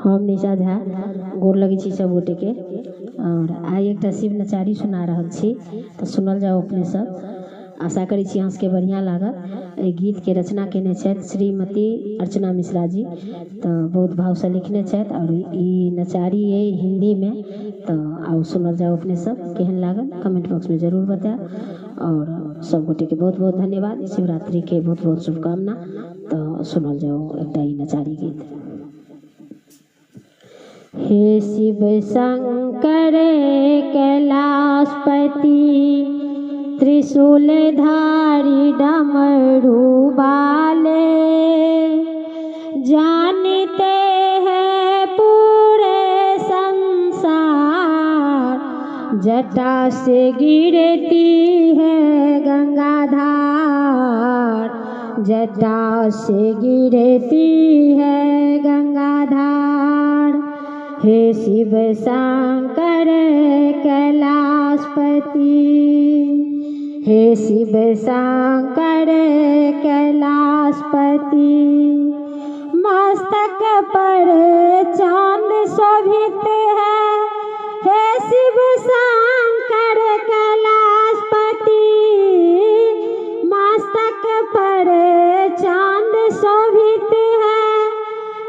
हम निशा झा गोर लगे छी सब गोटे के। और आई एक शिव नचारी सुना रहल छी तो सुनल जाओ अपने सब। आशा करी छी अहाँ सबके बढ़िया लागत। एहि गीत के रचना केने छथि श्रीमती अर्चना मिश्रा जी, तो बहुत भाव से लिखने छथि। और ई नचारी है हिंदी में, तो आओ सुनल जाओ अपने सब केहन लागल कमेंट बॉक्स में जरूर बताओ। और सब गोटे के बहुत बहुत धन्यवाद। शिवरात्रि के बहुत बहुत शुभकामना। तो सुनल जाओ एक नचारी गीत। हे शिव शंकर कैलाशपति त्रिशूलधारी डमरू वाले, जानते हैं पूरे संसार, जटा से गिरती है गंगाधार, जटा से गिरती है गंगाधार। हे शिव शंकर कैलाशपति, हे शिव शंकर कैलाशपति, मस्तक पर चांद शोभित है। हे शिव शंकर कैलाशपति, मस्तक पर चांद शोभित है।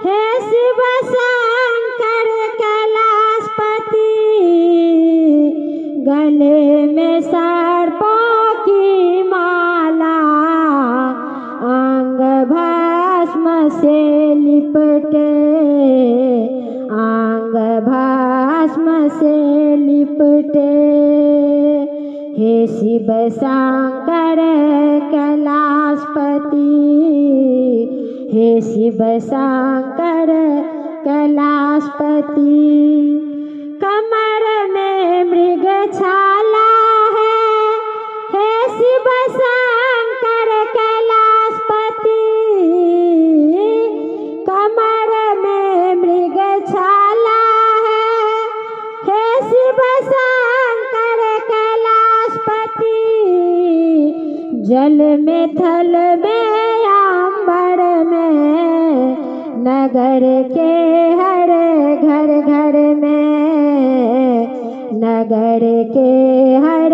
हे शिव शंकर कैलाशपति, गले में सर्पों की माला, अंग भस्म से लिपटे, अंग भस्म से लिपटे। हे शिव शंकर कैलाशपति, हे शिव शंकर कैलाशपति, कमर में मृग छाला है। हे शिव शंकर कैलाशपति, कमर में मृग छाला है। हे शिव शंकर कैलाशपति, जल में थल में अंबर में, नगर के हर घर घर में, नगर के हर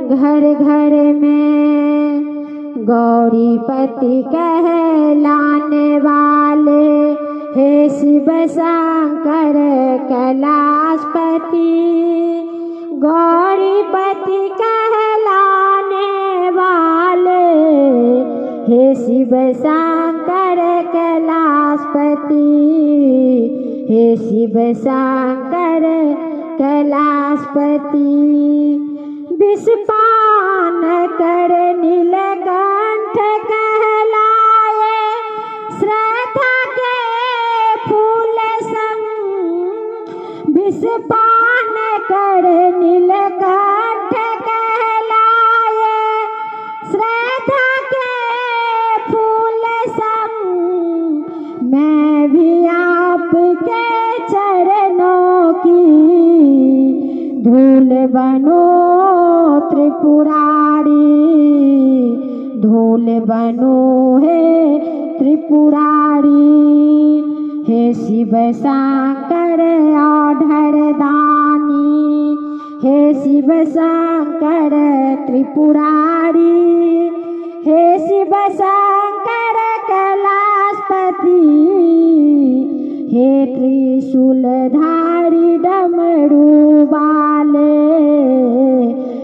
घर घर में, गौरीपति कहलाने वाले। हे शिव शंकर कैलाशपति, गौरीपति कहलाने वाले। हे शिव शंकर कैलाशपति, हे शिव शंकर कैलाशपति, विषपान कर नीलकंठ कहलाए। श्रद्धा के फूल संग विषपान कर नीलकंठ कहलाए। श्रद्धा के फूल संग मैं भी आपके चरणों की धूल बनो त्रिपुरारी, धूल बनो है त्रिपुरारी। हे शिव शंकर आढ़र दानी, हे शिव शंकर त्रिपुरारी। हे शिव शंकर कैलाशपति, हे त्रिशूलधारी डमरू वाले,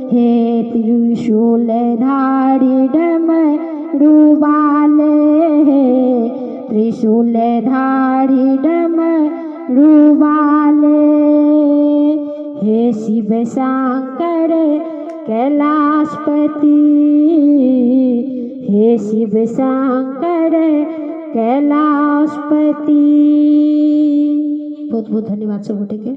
हे त्रिशूलधारी डमरू वाले, हे त्रिशूलधारी डमरू वाले। हे शिव शंकर कैलाशपति, हे शिव शंकर कैलाशपति। बहुत बहुत धन्यवाद सब के।